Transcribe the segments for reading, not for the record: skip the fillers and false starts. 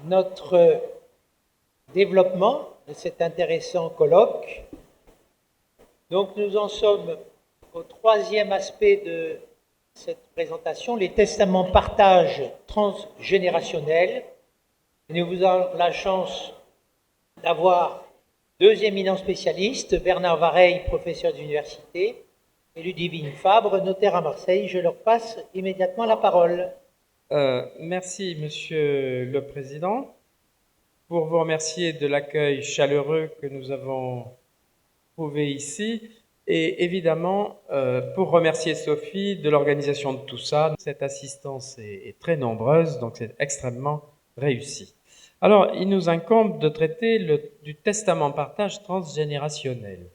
notre développement de cet intéressant colloque. Donc nous en sommes au troisième aspect de cette présentation, les testaments partage transgénérationnels. Nous avons la chance d'avoir deux éminents spécialistes, Bernard Vareille, professeur d'université, et Ludivine Fabre, notaire à Marseille. Je leur passe immédiatement la parole. Merci, Monsieur le Président, pour vous remercier de l'accueil chaleureux que nous avons trouvé ici et évidemment pour remercier Sophie de l'organisation de tout ça. Cette assistance est très nombreuse, donc c'est extrêmement réussi. Alors, il nous incombe de traiter du testament partage transgénérationnel.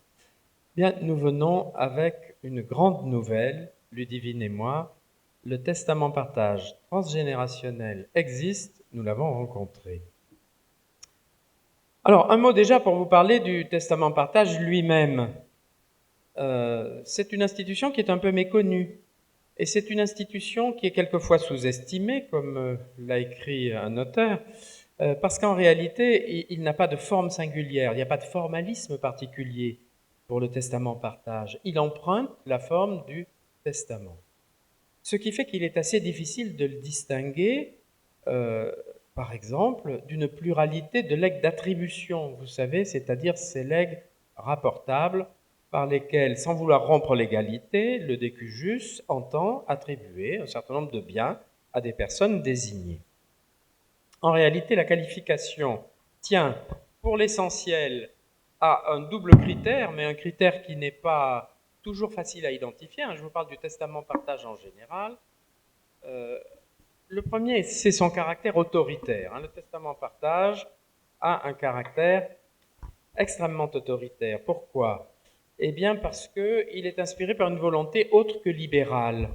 Bien, nous venons avec une grande nouvelle, Ludivine et moi. Le testament partage transgénérationnel existe, nous l'avons rencontré. Alors, un mot déjà pour vous parler du testament partage lui-même. C'est une institution qui est un peu méconnue. Et c'est une institution qui est quelquefois sous-estimée, comme l'a écrit un auteur, parce qu'en réalité, il n'a pas de forme singulière, il n'y a pas de formalisme particulier pour le testament partage. Il emprunte la forme du testament. Ce qui fait qu'il est assez difficile de le distinguer, par exemple, d'une pluralité de legs d'attribution, vous savez, c'est-à-dire ces legs rapportables par lesquels, sans vouloir rompre l'égalité, le décujus entend attribuer un certain nombre de biens à des personnes désignées. En réalité, la qualification tient pour l'essentiel à un double critère, mais un critère qui n'est pas toujours facile à identifier. Je vous parle du testament partage en général. Le premier, c'est son caractère autoritaire. Le testament partage a un caractère extrêmement autoritaire. Pourquoi ? Eh bien parce qu'il est inspiré par une volonté autre que libérale.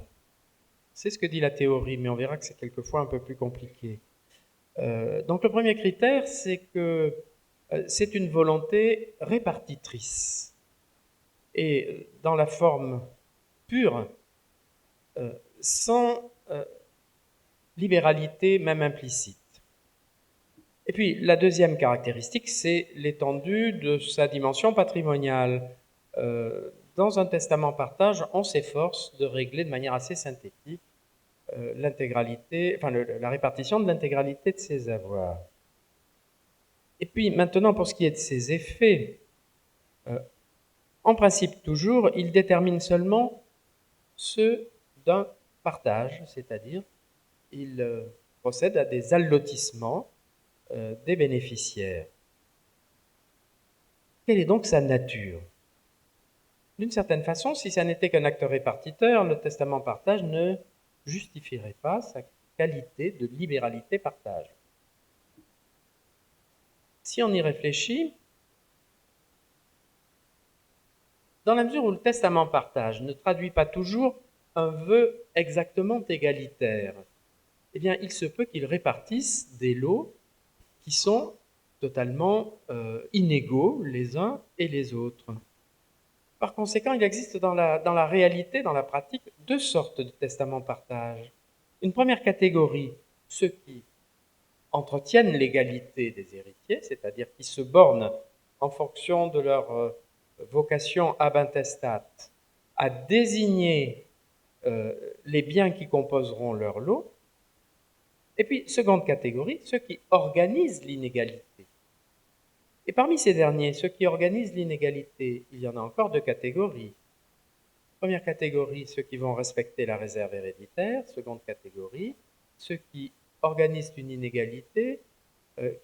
C'est ce que dit la théorie, mais on verra que c'est quelquefois un peu plus compliqué. Donc le premier critère, c'est que c'est une volonté répartitrice. Et dans la forme pure, sans libéralité même implicite. Et puis la deuxième caractéristique, c'est l'étendue de sa dimension patrimoniale. Dans un testament partage, on s'efforce de régler de manière assez synthétique l'intégralité, enfin la répartition de l'intégralité de ses avoirs. Et puis maintenant, pour ce qui est de ses effets, en principe toujours, il détermine seulement ceux d'un partage, c'est-à-dire il procède à des allotissements des bénéficiaires. Quelle est donc sa nature ? D'une certaine façon, si ça n'était qu'un acte répartiteur, le testament partage ne justifierait pas sa qualité de libéralité partage. Si on y réfléchit, dans la mesure où le testament partage ne traduit pas toujours un vœu exactement égalitaire, eh bien, il se peut qu'il répartisse des lots qui sont totalement inégaux les uns et les autres. Par conséquent, il existe dans la réalité, dans la pratique, deux sortes de testaments partage. Une première catégorie, ceux qui entretiennent l'égalité des héritiers, c'est-à-dire qui se bornent en fonction de leur vocation ab intestate à désigner les biens qui composeront leur lot. Et puis, seconde catégorie, ceux qui organisent l'inégalité. Et parmi ces derniers, ceux qui organisent l'inégalité, il y en a encore deux catégories. Première catégorie, ceux qui vont respecter la réserve héréditaire. Seconde catégorie, ceux qui organisent une inégalité,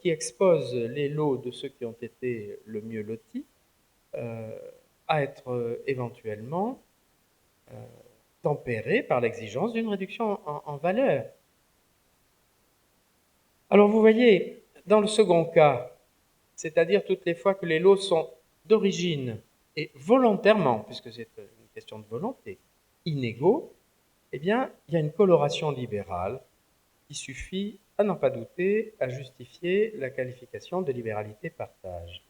qui exposent les lots de ceux qui ont été le mieux lotis à être éventuellement tempérés par l'exigence d'une réduction en valeur. Alors vous voyez, dans le second cas, c'est-à-dire toutes les fois que les lots sont d'origine et volontairement, puisque c'est une question de volonté, inégaux, eh bien, il y a une coloration libérale qui suffit, à n'en pas douter, à justifier la qualification de libéralité partage.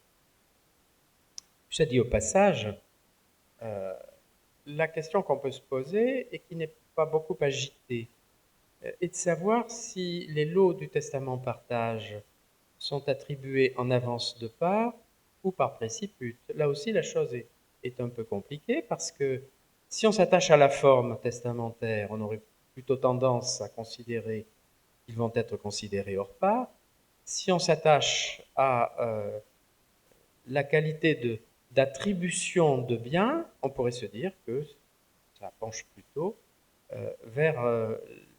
Ça dit au passage, la question qu'on peut se poser et qui n'est pas beaucoup agitée est de savoir si les lots du testament partage sont attribués en avance de part ou par préciput. Là aussi, la chose est un peu compliquée parce que si on s'attache à la forme testamentaire, on aurait plutôt tendance à considérer qu'ils vont être considérés hors part. Si on s'attache à la qualité d'attribution de biens, on pourrait se dire que ça penche plutôt vers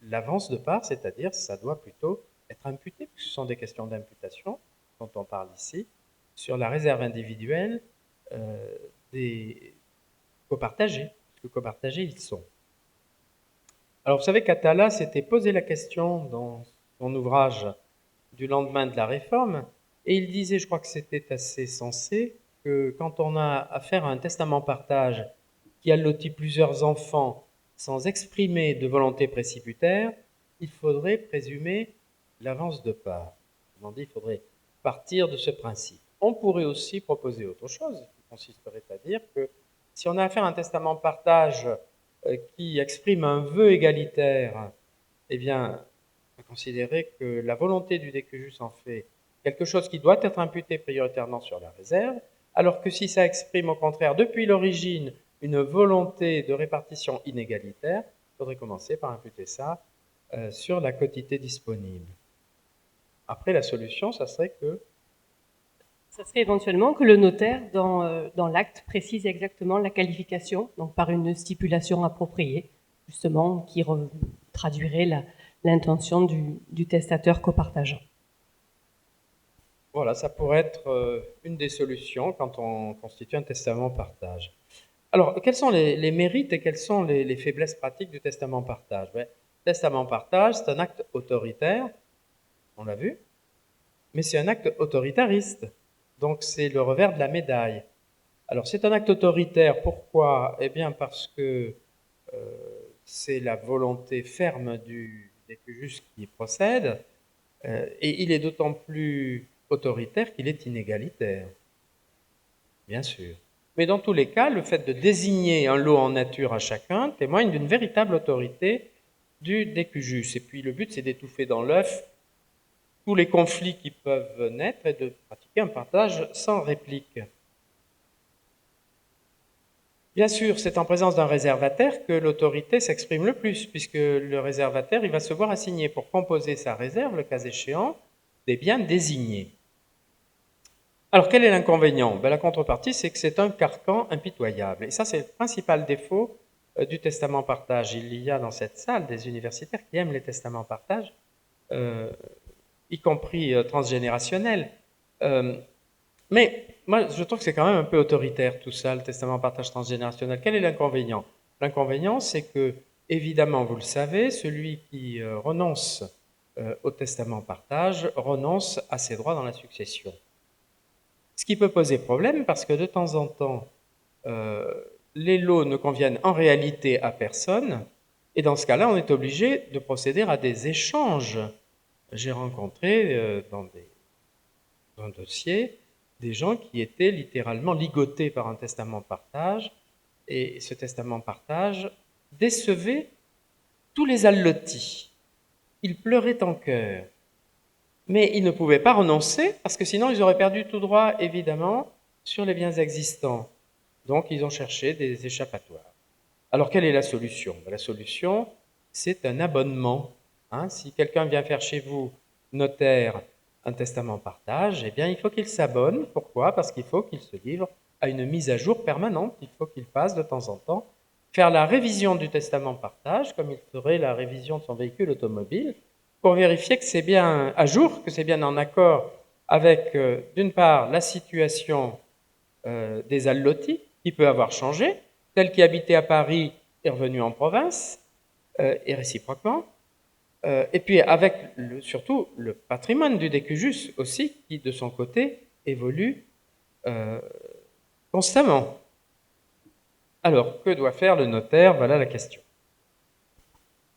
l'avance de part, c'est-à-dire ça doit plutôt être imputé, puisque ce sont des questions d'imputation dont on parle ici, sur la réserve individuelle des copartagés, puisque copartagés ils sont. Alors vous savez qu'Atala s'était posé la question dans son ouvrage du lendemain de la Réforme, et il disait, je crois que c'était assez sensé, que quand on a affaire à un testament partage qui allotit plusieurs enfants sans exprimer de volonté préciputaire, il faudrait présumer l'avance de part. Autrement dit, il faudrait partir de ce principe. On pourrait aussi proposer autre chose, qui consisterait à dire que si on a affaire à un testament partage qui exprime un vœu égalitaire, eh bien, on va considérer que la volonté du décujus en fait quelque chose qui doit être imputé prioritairement sur la réserve, alors que si ça exprime au contraire depuis l'origine une volonté de répartition inégalitaire, il faudrait commencer par imputer ça sur la quotité disponible. Après, la solution, ça serait que... Ça serait éventuellement que le notaire, dans l'acte, précise exactement la qualification, donc par une stipulation appropriée, justement, qui traduirait l'intention du testateur copartageant. Voilà, ça pourrait être une des solutions quand on constitue un testament partage. Alors, quels sont les mérites et quelles sont les faiblesses pratiques du testament partage? Le testament partage, c'est un acte autoritaire, on l'a vu, mais c'est un acte autoritariste. Donc, c'est le revers de la médaille. Alors, c'est un acte autoritaire, pourquoi? Eh bien, parce que c'est la volonté ferme du décujus qui procède, et il est d'autant plus autoritaire qu'il est inégalitaire, bien sûr. Mais dans tous les cas, le fait de désigner un lot en nature à chacun témoigne d'une véritable autorité du décujus. Et puis le but, c'est d'étouffer dans l'œuf tous les conflits qui peuvent naître et de pratiquer un partage sans réplique. Bien sûr, c'est en présence d'un réservataire que l'autorité s'exprime le plus, puisque le réservataire, il va se voir assigner pour composer sa réserve, le cas échéant, des biens désignés. Alors, quel est l'inconvénient? La contrepartie, c'est que c'est un carcan impitoyable. Et ça, c'est le principal défaut du testament partage. Il y a dans cette salle des universitaires qui aiment les testaments partage, y compris transgénérationnels. Mais moi, je trouve que c'est quand même un peu autoritaire tout ça, le testament partage transgénérationnel. Quel est l'inconvénient? L'inconvénient, c'est que, évidemment, vous le savez, celui qui renonce au testament partage renonce à ses droits dans la succession. Ce qui peut poser problème parce que de temps en temps, les lots ne conviennent en réalité à personne, et dans ce cas-là, on est obligé de procéder à des échanges. J'ai rencontré dans un dossier des gens qui étaient littéralement ligotés par un testament partage, et ce testament partage décevait tous les allotis. Ils pleuraient en chœur. Mais ils ne pouvaient pas renoncer, parce que sinon ils auraient perdu tout droit, évidemment, sur les biens existants. Donc ils ont cherché des échappatoires. Alors quelle est la solution? La solution, c'est un abonnement. Si quelqu'un vient faire chez vous, notaire, un testament partage, eh bien il faut qu'il s'abonne. Pourquoi? Parce qu'il faut qu'il se livre à une mise à jour permanente. Il faut qu'il fasse de temps en temps faire la révision du testament partage, comme il ferait la révision de son véhicule automobile, pour vérifier que c'est bien à jour, que c'est bien en accord avec, d'une part, la situation des allotis, qui peut avoir changé, tel qui habitait à Paris est revenu en province, et réciproquement, et puis avec surtout le patrimoine du décujus aussi, qui de son côté évolue constamment. Alors, que doit faire le notaire? Voilà la question.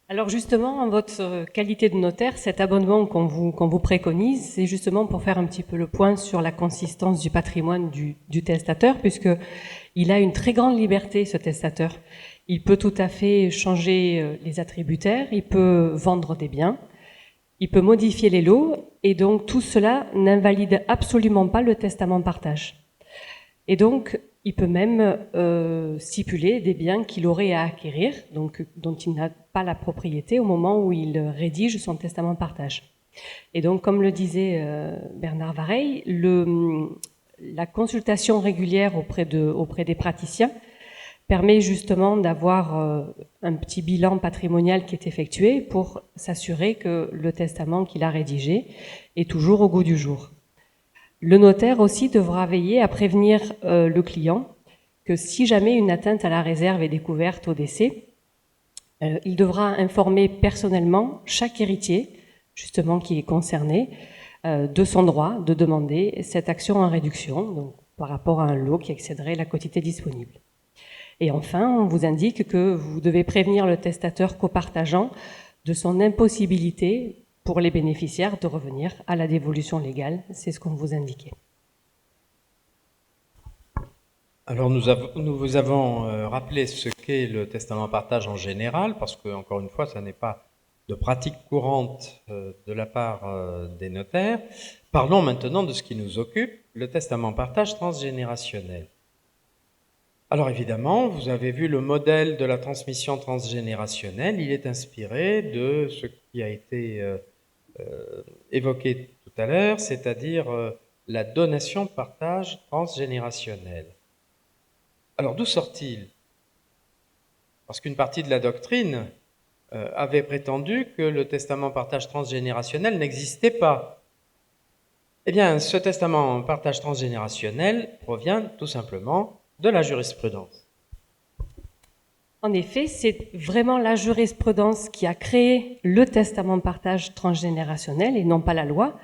Alors justement, en votre qualité de notaire, cet abonnement qu'on vous préconise, c'est justement pour faire un petit peu le point sur la consistance du patrimoine du testateur, puisqu'il a une très grande liberté, ce testateur. Il peut tout à fait changer les attributaires, il peut vendre des biens, il peut modifier les lots, et donc tout cela n'invalide absolument pas le testament de partage. Et donc, il peut même stipuler des biens qu'il aurait à acquérir, donc dont il n'a pas la propriété au moment où il rédige son testament de partage. Et donc, comme le disait Bernard Vareille, la consultation régulière auprès des praticiens permet justement d'avoir un petit bilan patrimonial qui est effectué pour s'assurer que le testament qu'il a rédigé est toujours au goût du jour. Le notaire aussi devra veiller à prévenir le client que si jamais une atteinte à la réserve est découverte au décès, il devra informer personnellement chaque héritier, justement qui est concerné, de son droit de demander cette action en réduction, donc par rapport à un lot qui excéderait la quotité disponible. Et enfin, on vous indique que vous devez prévenir le testateur copartageant de son impossibilité pour les bénéficiaires de revenir à la dévolution légale. C'est ce qu'on vous indiquait. Alors nous vous avons rappelé ce qu'est le testament partage en général, parce que, encore une fois, ça n'est pas de pratique courante de la part des notaires. Parlons maintenant de ce qui nous occupe, le testament partage transgénérationnel. Alors évidemment, vous avez vu le modèle de la transmission transgénérationnelle, il est inspiré de ce qui a été évoqué tout à l'heure, c'est-à-dire la donation-partage transgénérationnelle. Alors d'où sort-il? Parce qu'une partie de la doctrine avait prétendu que le testament-partage transgénérationnel n'existait pas. Eh bien, ce testament-partage transgénérationnel provient tout simplement de la jurisprudence. En effet, c'est vraiment la jurisprudence qui a créé le testament de partage transgénérationnel et non pas la loi,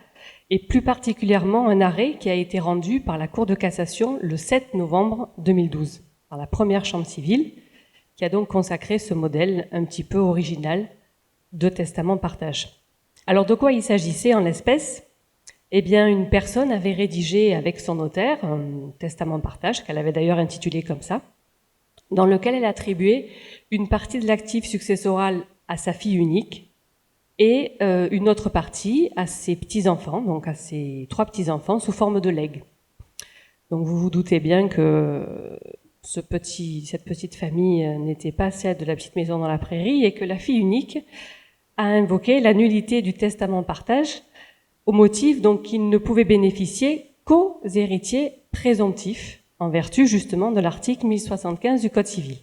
et plus particulièrement un arrêt qui a été rendu par la Cour de cassation le 7 novembre 2012, par la première chambre civile, qui a donc consacré ce modèle un petit peu original de testament de partage. Alors de quoi il s'agissait en l'espèce ? Eh bien, une personne avait rédigé avec son notaire un testament de partage, qu'elle avait d'ailleurs intitulé comme ça, dans lequel elle attribuait une partie de l'actif successoral à sa fille unique et une autre partie à ses petits-enfants, donc à ses 3 petits-enfants, sous forme de legs. Donc vous vous doutez bien que cette petite famille n'était pas celle de la petite maison dans la prairie et que la fille unique a invoqué la nullité du testament de partage au motif donc qu'il ne pouvait bénéficier qu'aux héritiers présomptifs, en vertu justement de l'article 1075 du Code civil.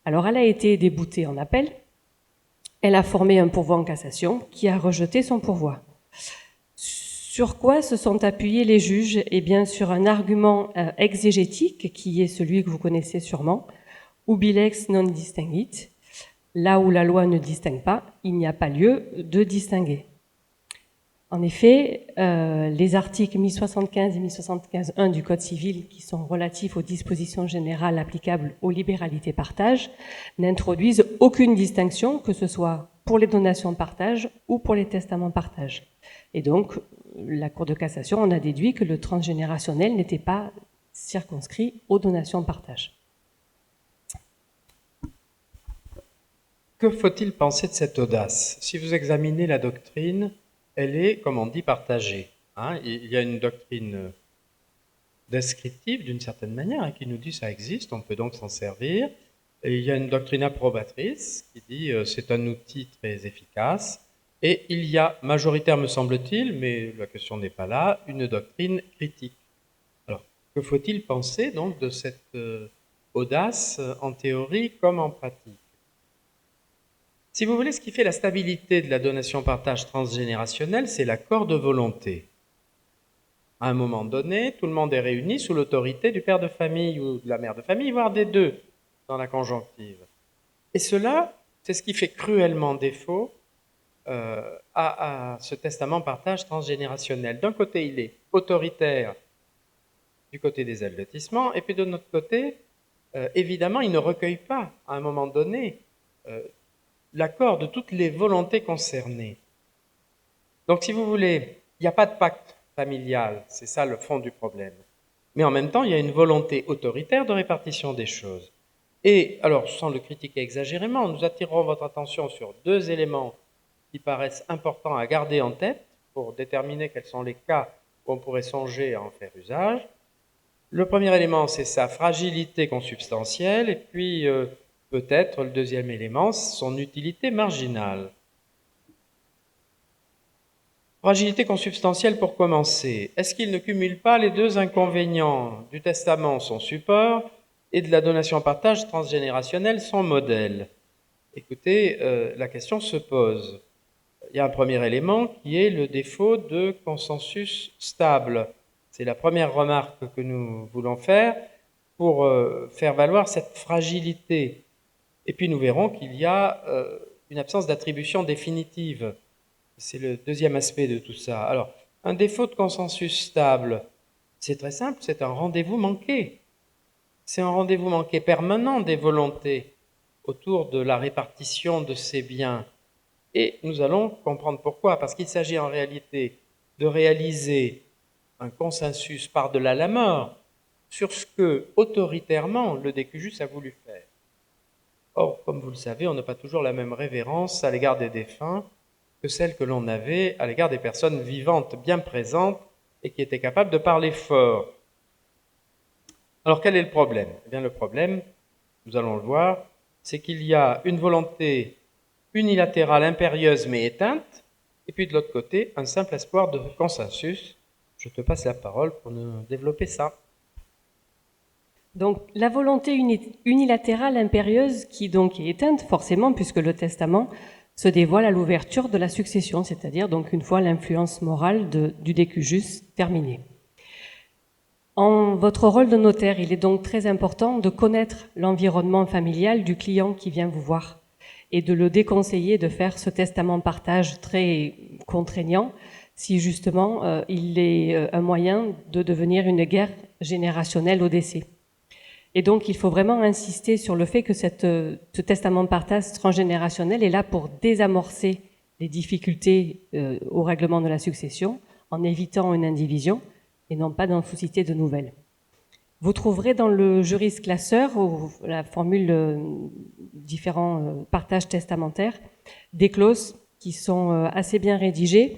Alors elle a été déboutée en appel, elle a formé un pourvoi en cassation qui a rejeté son pourvoi. Sur quoi se sont appuyés les juges ? Eh bien sur un argument exégétique qui est celui que vous connaissez sûrement, ubilex non distinguit, là où la loi ne distingue pas, il n'y a pas lieu de distinguer. En effet, les articles 1075 et 1075.1 du Code civil, qui sont relatifs aux dispositions générales applicables aux libéralités partage, n'introduisent aucune distinction, que ce soit pour les donations de partage ou pour les testaments de partage. Et donc, la Cour de cassation en a déduit que le transgénérationnel n'était pas circonscrit aux donations de partage. Que faut-il penser de cette audace? Si vous examinez la doctrine, elle est, comme on dit, partagée. Il y a une doctrine descriptive, d'une certaine manière, qui nous dit ça existe, on peut donc s'en servir. Et il y a une doctrine approbatrice qui dit c'est un outil très efficace. Et il y a, majoritaire me semble-t-il, mais la question n'est pas là, une doctrine critique. Alors, que faut-il penser donc de cette audace en théorie comme en pratique? Si vous voulez, ce qui fait la stabilité de la donation-partage transgénérationnelle, c'est l'accord de volonté. À un moment donné, tout le monde est réuni sous l'autorité du père de famille ou de la mère de famille, voire des deux, dans la conjonctive. Et cela, c'est ce qui fait cruellement défaut à ce testament-partage transgénérationnel. D'un côté, il est autoritaire du côté des allotissements, et puis de notre côté, évidemment, il ne recueille pas, à un moment donné, l'accord de toutes les volontés concernées. Donc, si vous voulez, il n'y a pas de pacte familial, c'est ça le fond du problème. Mais en même temps, il y a une volonté autoritaire de répartition des choses. Et, alors, sans le critiquer exagérément, nous attirerons votre attention sur 2 éléments qui paraissent importants à garder en tête pour déterminer quels sont les cas où on pourrait songer à en faire usage. Le premier élément, c'est sa fragilité consubstantielle, et puis peut-être le deuxième élément, son utilité marginale. Fragilité consubstantielle pour commencer. Est-ce qu'il ne cumule pas les deux inconvénients du testament, son support, et de la donation en partage transgénérationnelle, son modèle? Écoutez, la question se pose. Il y a un premier élément qui est le défaut de consensus stable. C'est la première remarque que nous voulons faire pour faire valoir cette fragilité. Et puis nous verrons qu'il y a une absence d'attribution définitive. C'est le deuxième aspect de tout ça. Alors, un défaut de consensus stable, c'est très simple, c'est un rendez-vous manqué. C'est un rendez-vous manqué permanent des volontés autour de la répartition de ces biens. Et nous allons comprendre pourquoi, parce qu'il s'agit en réalité de réaliser un consensus par-delà la mort sur ce que, autoritairement, le décujus a voulu faire. Or, comme vous le savez, on n'a pas toujours la même révérence à l'égard des défunts que celle que l'on avait à l'égard des personnes vivantes bien présentes et qui étaient capables de parler fort. Alors, quel est le problème? Eh bien, le problème, nous allons le voir, c'est qu'il y a une volonté unilatérale, impérieuse mais éteinte, et puis de l'autre côté, un simple espoir de consensus. Je te passe la parole pour nous développer ça. Donc la volonté unilatérale impérieuse qui donc est éteinte forcément puisque le testament se dévoile à l'ouverture de la succession, c'est-à-dire donc une fois l'influence morale du décujus terminée. En votre rôle de notaire, il est donc très important de connaître l'environnement familial du client qui vient vous voir et de le déconseiller de faire ce testament partage très contraignant si justement il est un moyen de devenir une guerre générationnelle au décès. Et donc, il faut vraiment insister sur le fait que ce testament de partage transgénérationnel est là pour désamorcer les difficultés au règlement de la succession en évitant une indivision et non pas d'en susciter de nouvelles. Vous trouverez dans le juris classeur, la formule différents partages testamentaires, des clauses qui sont assez bien rédigées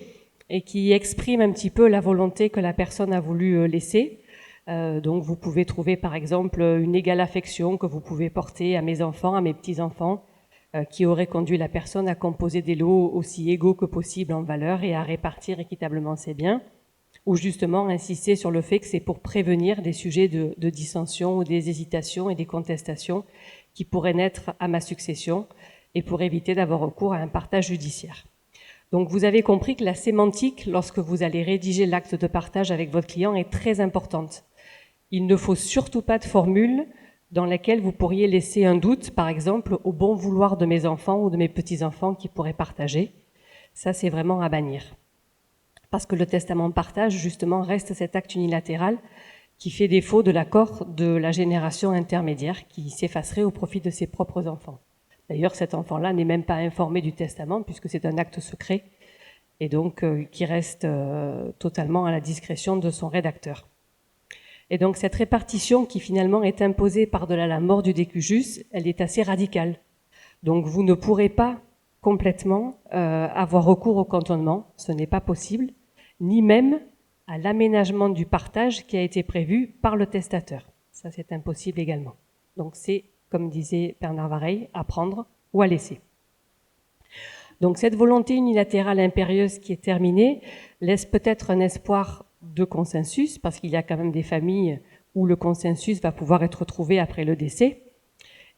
et qui expriment un petit peu la volonté que la personne a voulu laisser. Donc vous pouvez trouver par exemple une égale affection que vous pouvez porter à mes enfants, à mes petits-enfants, qui aurait conduit la personne à composer des lots aussi égaux que possible en valeur et à répartir équitablement ses biens, ou justement insister sur le fait que c'est pour prévenir des sujets de dissension ou des hésitations et des contestations qui pourraient naître à ma succession et pour éviter d'avoir recours à un partage judiciaire. Donc vous avez compris que la sémantique, lorsque vous allez rédiger l'acte de partage avec votre client, est très importante. Il ne faut surtout pas de formule dans laquelle vous pourriez laisser un doute, par exemple, au bon vouloir de mes enfants ou de mes petits-enfants qui pourraient partager. Ça, c'est vraiment à bannir. Parce que le testament de partage, justement, reste cet acte unilatéral qui fait défaut de l'accord de la génération intermédiaire qui s'effacerait au profit de ses propres enfants. D'ailleurs, cet enfant-là n'est même pas informé du testament puisque c'est un acte secret et donc qui reste totalement à la discrétion de son rédacteur. Et donc cette répartition qui finalement est imposée par-delà la mort du décujus, elle est assez radicale. Donc vous ne pourrez pas complètement avoir recours au cantonnement, ce n'est pas possible, ni même à l'aménagement du partage qui a été prévu par le testateur. Ça, c'est impossible également. Donc c'est, comme disait Bernard Vareille, à prendre ou à laisser. Donc cette volonté unilatérale impérieuse qui est terminée laisse peut-être un espoir de consensus, parce qu'il y a quand même des familles où le consensus va pouvoir être trouvé après le décès.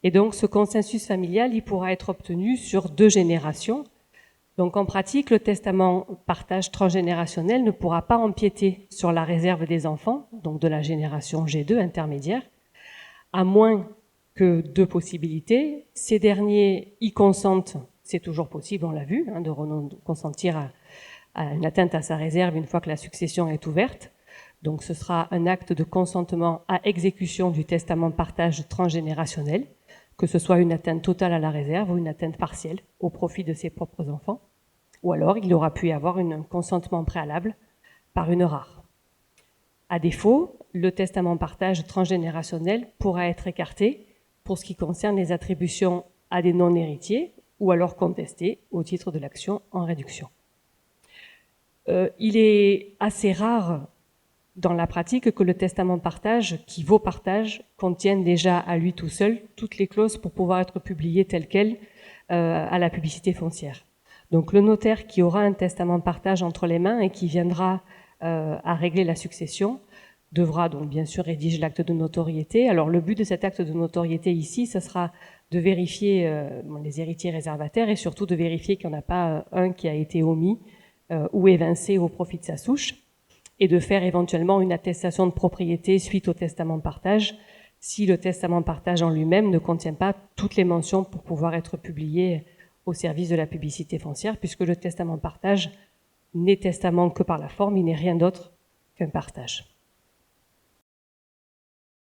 Et donc ce consensus familial, il pourra être obtenu sur 2 générations. Donc en pratique, le testament partage transgénérationnel ne pourra pas empiéter sur la réserve des enfants, donc de la génération G2 intermédiaire, à moins que 2 possibilités. Ces derniers y consentent, c'est toujours possible, on l'a vu, de consentir à une atteinte à sa réserve une fois que la succession est ouverte. Donc ce sera un acte de consentement à exécution du testament de partage transgénérationnel, que ce soit une atteinte totale à la réserve ou une atteinte partielle au profit de ses propres enfants, ou alors il aura pu y avoir un consentement préalable par une rare. À défaut, le testament de partage transgénérationnel pourra être écarté pour ce qui concerne les attributions à des non-héritiers ou alors contesté au titre de l'action en réduction. Il est assez rare dans la pratique que le testament partage, qui vaut partage, contienne déjà à lui tout seul toutes les clauses pour pouvoir être publié telles quelles à la publicité foncière. Donc le notaire qui aura un testament partage entre les mains et qui viendra à régler la succession devra donc bien sûr rédiger l'acte de notoriété. Alors le but de cet acte de notoriété ici, ce sera de vérifier les héritiers réservataires et surtout de vérifier qu'il n'y en a pas un qui a été omis ou évincé au profit de sa souche, et de faire éventuellement une attestation de propriété suite au testament partage si le testament partage en lui-même ne contient pas toutes les mentions pour pouvoir être publié au service de la publicité foncière, puisque le testament partage n'est testament que par la forme, il n'est rien d'autre qu'un partage.